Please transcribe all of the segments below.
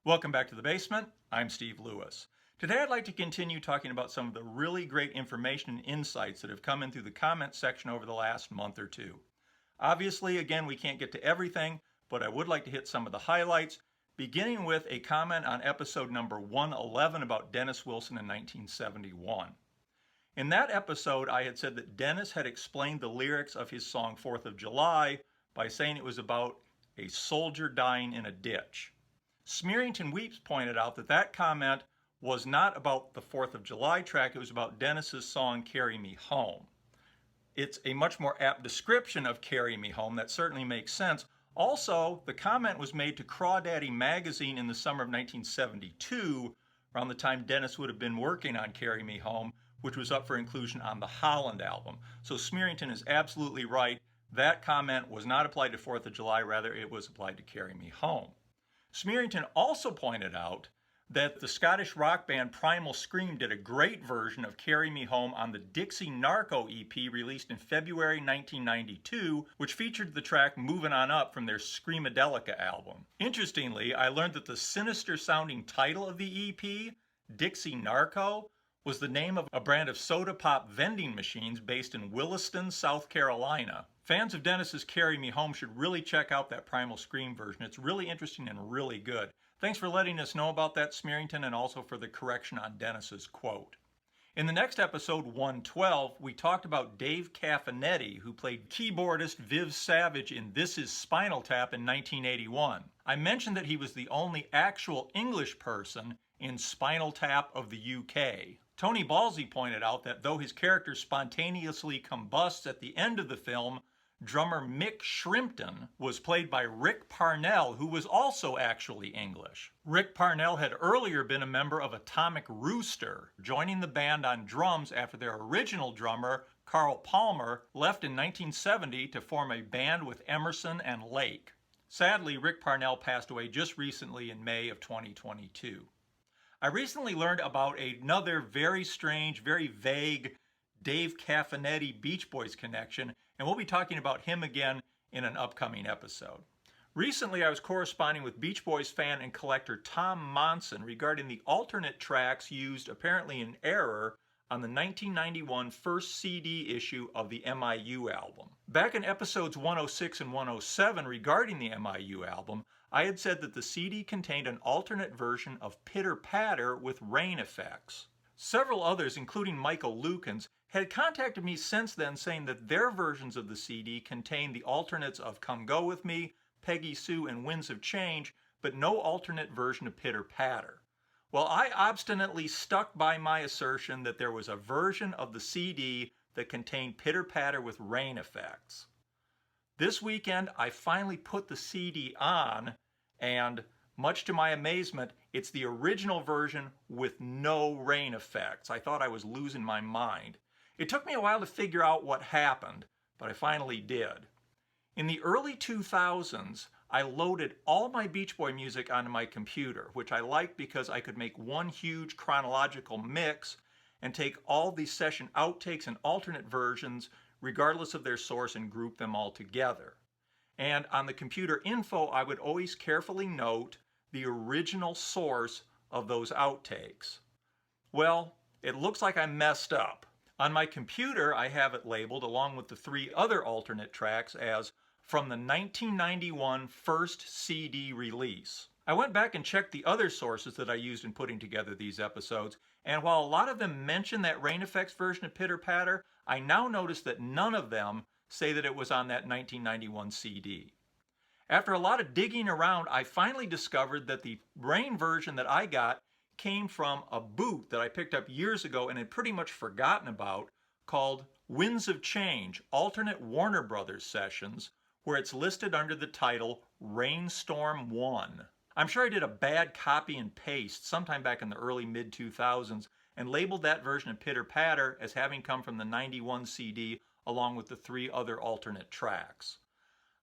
Welcome back to the basement. I'm Steve Lewis. Today I'd like to continue talking about some of the really great information and insights that have come in through the comments section over the last month or two. Obviously, again, we can't get to everything, but I would like to hit some of the highlights, beginning with a comment on episode number 111 about Dennis Wilson in 1971. In that episode, I had said that Dennis had explained the lyrics of his song 4th of July by saying it was about a soldier dying in a ditch. Smearington Weeps pointed out that that comment was not about the 4th of July track, it was about Dennis's song Carry Me Home. It's a much more apt description of Carry Me Home, that certainly makes sense. Also, the comment was made to Crawdaddy magazine in the summer of 1972, around the time Dennis would have been working on Carry Me Home, which was up for inclusion on the Holland album. So Smearington is absolutely right. That comment was not applied to 4th of July, rather it was applied to Carry Me Home. Smearington also pointed out that the Scottish rock band Primal Scream did a great version of Carry Me Home on the Dixie Narco EP released in February 1992, which featured the track Movin' On Up from their Screamadelica album. Interestingly, I learned that the sinister sounding title of the EP, Dixie Narco, was the name of a brand of soda pop vending machines based in Williston, South Carolina. Fans of Dennis's Carry Me Home should really check out that Primal Scream version. It's really interesting and really good. Thanks for letting us know about that, Smearington, and also for the correction on Dennis's quote. In the next episode, 112, we talked about Dave Caffinetti, who played keyboardist Viv Savage in This Is Spinal Tap in 1981. I mentioned that he was the only actual English person in Spinal Tap of the UK. Tony Balsey pointed out that though his character spontaneously combusts at the end of the film, drummer Mick Shrimpton was played by Rick Parnell, who was also actually English. Rick Parnell had earlier been a member of Atomic Rooster, joining the band on drums after their original drummer, Carl Palmer, left in 1970 to form a band with Emerson and Lake. Sadly, Rick Parnell passed away just recently in May of 2022. I recently learned about another very strange, very vague Dave Caffinetti Beach Boys connection, and we'll be talking about him again in an upcoming episode. Recently, I was corresponding with Beach Boys fan and collector Tom Monson regarding the alternate tracks used apparently in error on the 1991 first CD issue of the MIU album. Back in episodes 106 and 107 regarding the MIU album, I had said that the CD contained an alternate version of Pitter Patter with rain effects. Several others, including Michael Lukens, had contacted me since then saying that their versions of the CD contained the alternates of Come Go With Me, Peggy Sue, and Winds of Change, but no alternate version of Pitter Patter. Well, I obstinately stuck by my assertion that there was a version of the CD that contained Pitter Patter with rain effects. This weekend, I finally put the CD on, and much to my amazement, it's the original version with no rain effects. I thought I was losing my mind. It took me a while to figure out what happened, but I finally did. In the early 2000s, I loaded all my Beach Boy music onto my computer, which I liked because I could make one huge chronological mix and take all these session outtakes and alternate versions, regardless of their source, and group them all together. And on the computer info, I would always carefully note the original source of those outtakes. Well, it looks like I messed up. On my computer, I have it labeled, along with the 3 other alternate tracks, as from the 1991 first CD release. I went back and checked the other sources that I used in putting together these episodes, and while a lot of them mention that rain effects version of Pitter Patter, I now notice that none of them say that it was on that 1991 CD. After a lot of digging around, I finally discovered that the rain version that I got came from a boot that I picked up years ago and had pretty much forgotten about, called Winds of Change, Alternate Warner Brothers Sessions, where it's listed under the title Rainstorm 1. I'm sure I did a bad copy and paste sometime back in the early mid-2000s and labeled that version of Pitter Patter as having come from the 91 CD along with the 3 other alternate tracks.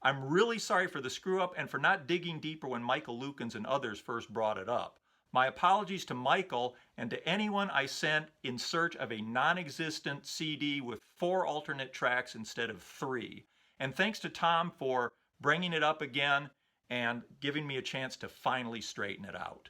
I'm really sorry for the screw up and for not digging deeper when Michael Lukens and others first brought it up. My apologies to Michael and to anyone I sent in search of a non-existent CD with 4 alternate tracks instead of 3. And thanks to Tom for bringing it up again and giving me a chance to finally straighten it out.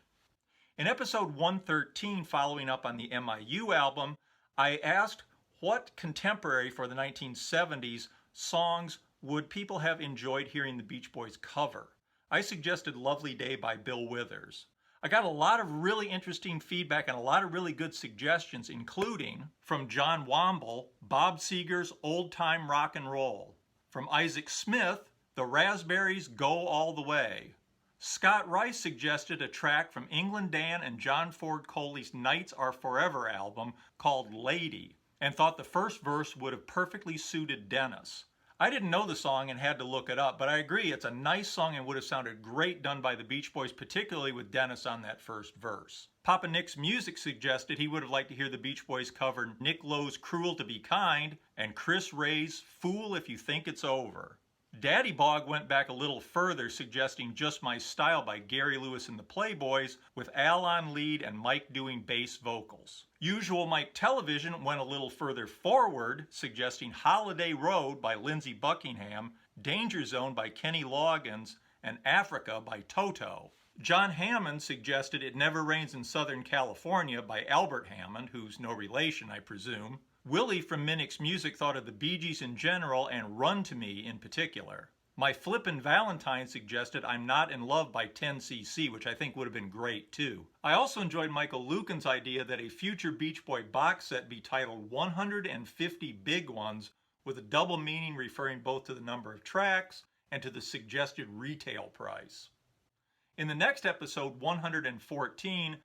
In episode 113, following up on the MIU album, I asked what contemporary for the 1970s songs would people have enjoyed hearing the Beach Boys cover. I suggested Lovely Day by Bill Withers. I got a lot of really interesting feedback and a lot of really good suggestions, including from John Womble, Bob Seger's Old Time Rock and Roll. From Isaac Smith, The Raspberries Go All the Way. Scott Rice suggested a track from England Dan and John Ford Coley's Nights Are Forever album called Lady, and thought the first verse would have perfectly suited Dennis. I didn't know the song and had to look it up, but I agree it's a nice song and would have sounded great done by the Beach Boys, particularly with Dennis on that first verse. Papa Nick's Music suggested he would have liked to hear the Beach Boys cover Nick Lowe's Cruel to Be Kind and Chris Ray's Fool If You Think It's Over. Daddy Bog went back a little further, suggesting Just My Style by Gary Lewis and the Playboys, with Al on lead and Mike doing bass vocals. Usual Mike Television went a little further forward, suggesting Holiday Road by Lindsey Buckingham, Danger Zone by Kenny Loggins, and Africa by Toto. John Hammond suggested It Never Rains in Southern California by Albert Hammond, who's no relation, I presume. Willie from Minix Music thought of the Bee Gees in general and Run to Me in particular. My Flippin' Valentine suggested I'm Not in Love by 10cc, which I think would have been great too. I also enjoyed Michael Lucan's idea that a future Beach Boy box set be titled 150 Big Ones, with a double meaning referring both to the number of tracks and to the suggested retail price. In the next episode, 114,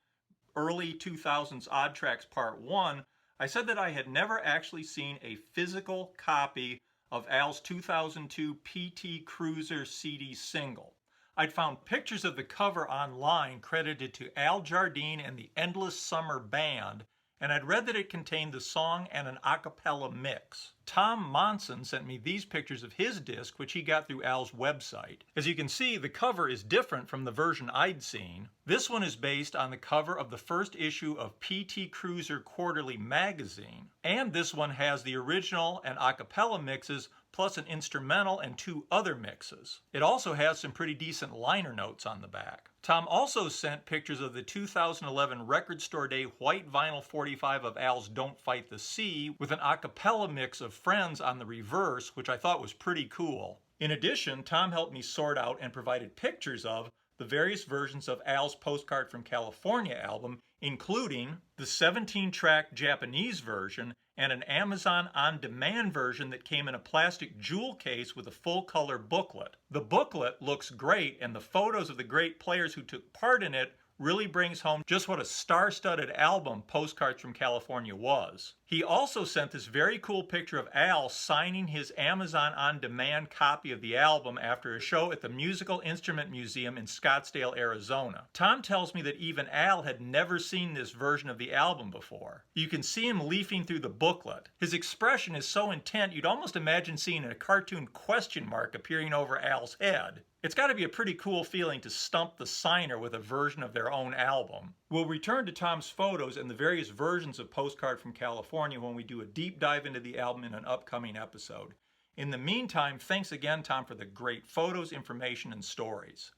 Early 2000s Odd Tracks Part 1, I said that I had never actually seen a physical copy of Al's 2002 PT Cruiser CD single. I'd found pictures of the cover online credited to Al Jardine and the Endless Summer Band, and I'd read that it contained the song and an a cappella mix. Tom Monson sent me these pictures of his disc, which he got through Al's website. As you can see, the cover is different from the version I'd seen. This one is based on the cover of the first issue of PT Cruiser Quarterly magazine, and this one has the original and a cappella mixes plus an instrumental and 2 other mixes. It also has some pretty decent liner notes on the back. Tom also sent pictures of the 2011 Record Store Day white vinyl 45 of Al's Don't Fight the Sea with an a cappella mix of Friends on the reverse, which I thought was pretty cool. In addition, Tom helped me sort out and provided pictures of the various versions of Al's Postcard from California album, including the 17-track Japanese version and an Amazon on-demand version that came in a plastic jewel case with a full-color booklet. The booklet looks great, and the photos of the great players who took part in it really brings home just what a star-studded album Postcards from California was. He also sent this very cool picture of Al signing his Amazon on-demand copy of the album after a show at the Musical Instrument Museum in Scottsdale, Arizona. Tom tells me that even Al had never seen this version of the album before. You can see him leafing through the booklet. His expression is so intent you'd almost imagine seeing a cartoon question mark appearing over Al's head. It's got to be a pretty cool feeling to stump the signer with a version of their own album. We'll return to Tom's photos and the various versions of Postcard from California when we do a deep dive into the album in an upcoming episode. In the meantime, thanks again, Tom, for the great photos, information, and stories.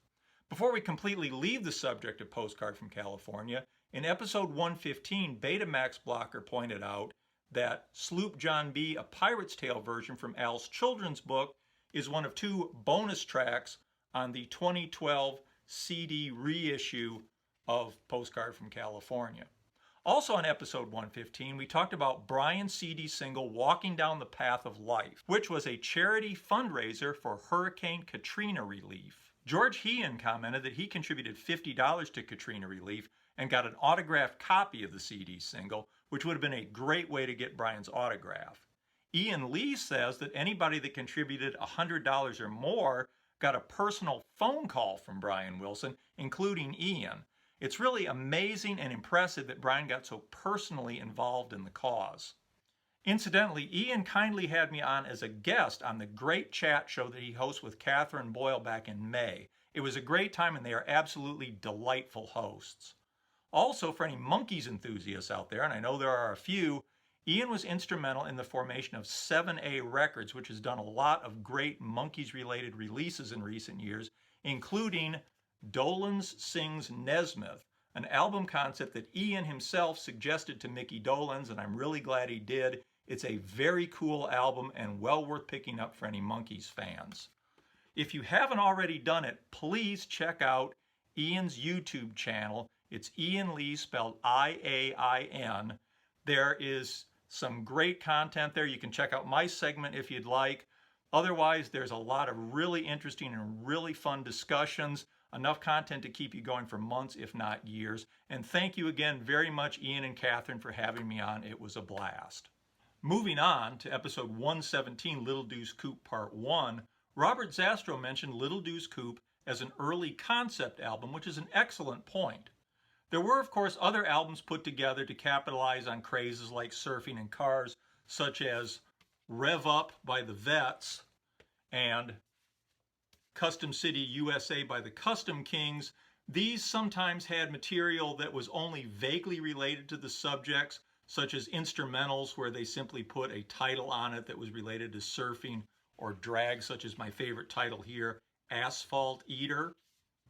Before we completely leave the subject of Postcard from California, in episode 115, Betamax Blocker pointed out that Sloop John B., a Pirate's Tale version from Al's children's book, is one of 2 bonus tracks on the 2012 CD reissue of Postcard from California. Also on episode 115, we talked about Brian's CD single Walking Down the Path of Life, which was a charity fundraiser for Hurricane Katrina relief. George Heehan commented that he contributed $50 to Katrina relief and got an autographed copy of the CD single, which would have been a great way to get Brian's autograph. Ian Lee says that anybody that contributed $100 or more got a personal phone call from Brian Wilson, including Ian. It's really amazing and impressive that Brian got so personally involved in the cause. Incidentally, Ian kindly had me on as a guest on the great chat show that he hosts with Catherine Boyle back in May. It was a great time, and they are absolutely delightful hosts. Also, for any Monkees enthusiasts out there, and I know there are a few, Ian was instrumental in the formation of 7A Records, which has done a lot of great Monkees-related releases in recent years, including Dolenz Sings Nesmith, an album concept that Ian himself suggested to Mickey Dolenz, and I'm really glad he did. It's a very cool album and well worth picking up for any Monkees fans. If you haven't already done it, please check out Ian's YouTube channel. It's Ian Lee, spelled I-A-I-N. There is some great content there. You can check out my segment if you'd like. Otherwise, there's a lot of really interesting and really fun discussions. Enough content to keep you going for months, if not years. And thank you again very much, Ian and Catherine, for having me on. It was a blast. Moving on to episode 117, Little Deuce Coupe Part 1, Robert Zastro mentioned Little Deuce Coupe as an early concept album, which is an excellent point. There were, of course, other albums put together to capitalize on crazes like surfing and cars, such as Rev Up by the Vets and Custom City USA by the Custom Kings. These sometimes had material that was only vaguely related to the subjects, such as instrumentals where they simply put a title on it that was related to surfing or drag, such as my favorite title here, Asphalt Eater.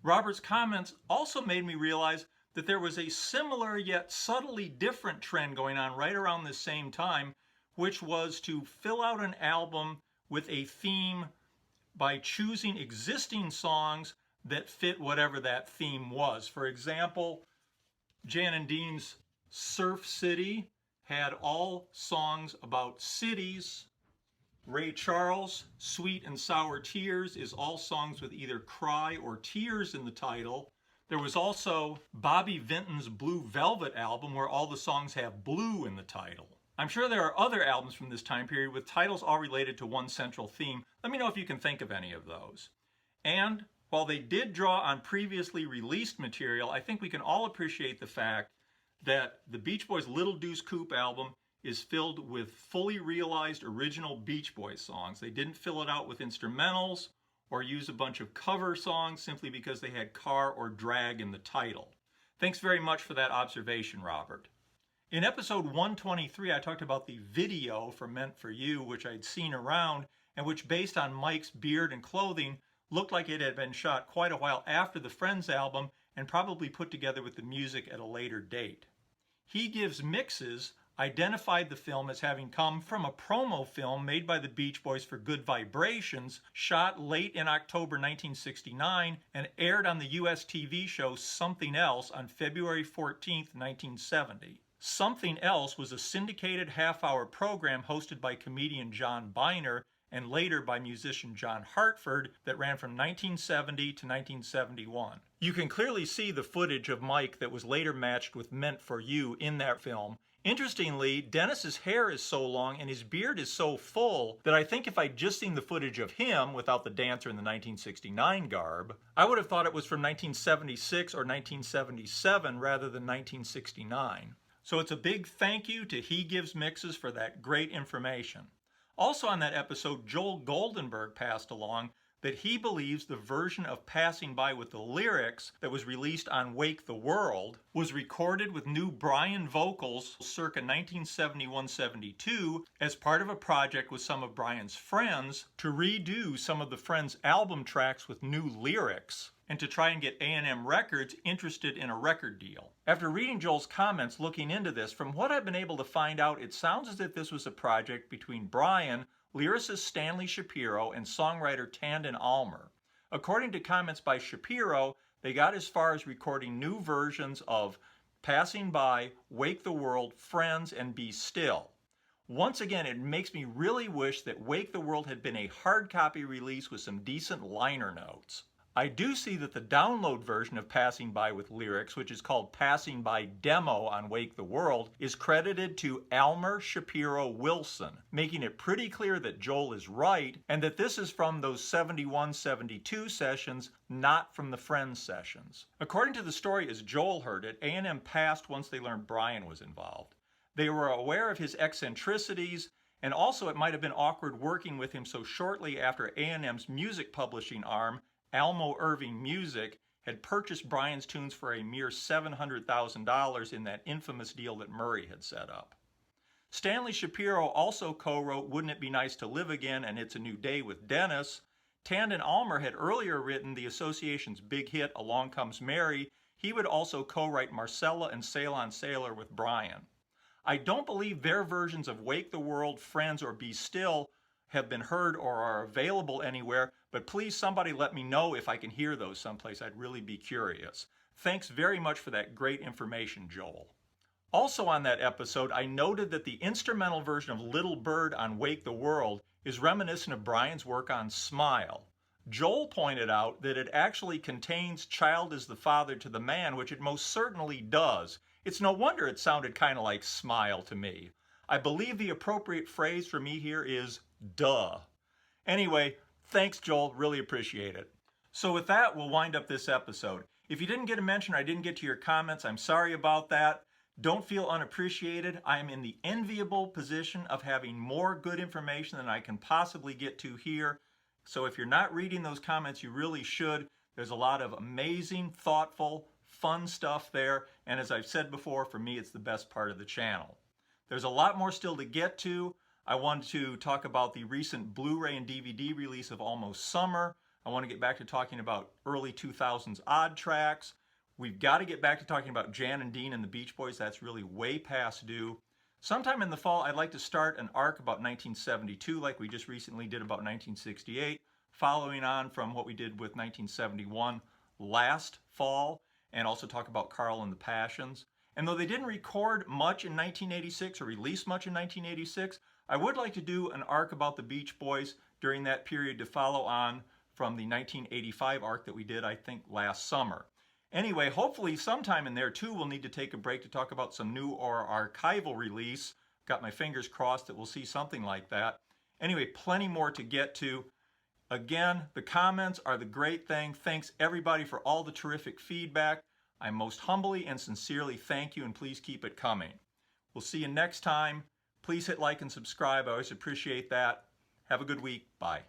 Robert's comments also made me realize that there was a similar yet subtly different trend going on right around the same time, which was to fill out an album with a theme by choosing existing songs that fit whatever that theme was. For example, Jan and Dean's Surf City had all songs about cities. Ray Charles' Sweet and Sour Tears is all songs with either cry or tears in the title. There was also Bobby Vinton's Blue Velvet album where all the songs have blue in the title. I'm sure there are other albums from this time period with titles all related to one central theme. Let me know if you can think of any of those. And while they did draw on previously released material, I think we can all appreciate the fact that the Beach Boys' Little Deuce Coupe album is filled with fully realized original Beach Boys songs. They didn't fill it out with instrumentals or use a bunch of cover songs simply because they had car or drag in the title. Thanks very much for that observation, Robert. In episode 123, I talked about the video for Meant for You, which I'd seen around, and which, based on Mike's beard and clothing, looked like it had been shot quite a while after the Friends album and probably put together with the music at a later date. He Gives Mixes identified the film as having come from a promo film made by the Beach Boys for Good Vibrations, shot late in October 1969 and aired on the US TV show Something Else on February 14, 1970. Something Else was a syndicated half-hour program hosted by comedian John Biner and later by musician John Hartford that ran from 1970 to 1971. You can clearly see the footage of Mike that was later matched with Meant for You in that film. Interestingly, Dennis's hair is so long and his beard is so full that I think if I'd just seen the footage of him without the dancer in the 1969 garb, I would have thought it was from 1976 or 1977 rather than 1969. So it's a big thank you to He Gives Mixes for that great information. Also on that episode, Joel Goldenberg passed along that he believes the version of Passing By with the lyrics that was released on Wake the World was recorded with new Brian vocals circa 1971-72 as part of a project with some of Brian's friends to redo some of the Friends album tracks with new lyrics and to try and get A&M Records interested in a record deal. After reading Joel's comments looking into this, from what I've been able to find out, it sounds as if this was a project between Brian, lyricist Stanley Shapiro, and songwriter Tandon Almer. According to comments by Shapiro, they got as far as recording new versions of Passing By, Wake the World, Friends, and Be Still. Once again, it makes me really wish that Wake the World had been a hard copy release with some decent liner notes. I do see that the download version of Passing By with lyrics, which is called Passing By Demo on Wake the World, is credited to Almer Shapiro Wilson, making it pretty clear that Joel is right and that this is from those 71-72 sessions, not from the Friends sessions. According to the story as Joel heard it, A&M passed once they learned Brian was involved. They were aware of his eccentricities, and also it might have been awkward working with him so shortly after A&M's music publishing arm, Almo Irving Music, had purchased Brian's tunes for a mere $700,000 in that infamous deal that Murray had set up. Stanley Shapiro also co-wrote Wouldn't It Be Nice to Live Again and It's a New Day with Dennis. Tandon Almer had earlier written the association's big hit, Along Comes Mary. He would also co-write Marcella and Sail on Sailor with Brian. I don't believe their versions of Wake the World, Friends, or Be Still have been heard or are available anywhere, but please somebody let me know if I can hear those someplace. I'd really be curious. Thanks very much for that great information, Joel. Also on that episode, I noted that the instrumental version of Little Bird on Wake the World is reminiscent of Brian's work on Smile. Joel pointed out that it actually contains Child is the Father to the Man, which it most certainly does. It's no wonder it sounded kind of like Smile to me. I believe the appropriate phrase for me here is duh. Anyway, thanks, Joel. Really appreciate it. So with that, we'll wind up this episode. If you didn't get a mention, I didn't get to your comments, I'm sorry about that. Don't feel unappreciated. I am in the enviable position of having more good information than I can possibly get to here. So if you're not reading those comments, you really should. There's a lot of amazing, thoughtful, fun stuff there. And as I've said before, for me, it's the best part of the channel. There's a lot more still to get to. I want to talk about the recent Blu-ray and DVD release of Almost Summer. I want to get back to talking about early 2000s odd tracks. We've got to get back to talking about Jan and Dean and the Beach Boys. That's really way past due. Sometime in the fall, I'd like to start an arc about 1972, like we just recently did about 1968, following on from what we did with 1971 last fall, and also talk about Carl and the Passions. And though they didn't record much in 1986 or release much in 1986, I would like to do an arc about the Beach Boys during that period to follow on from the 1985 arc that we did, I think, last summer. Anyway, hopefully sometime in there too we'll need to take a break to talk about some new or archival release. Got my fingers crossed that we'll see something like that. Anyway, plenty more to get to. Again, the comments are the great thing. Thanks everybody for all the terrific feedback. I most humbly and sincerely thank you, and please keep it coming. We'll see you next time. Please hit like and subscribe. I always appreciate that. Have a good week. Bye.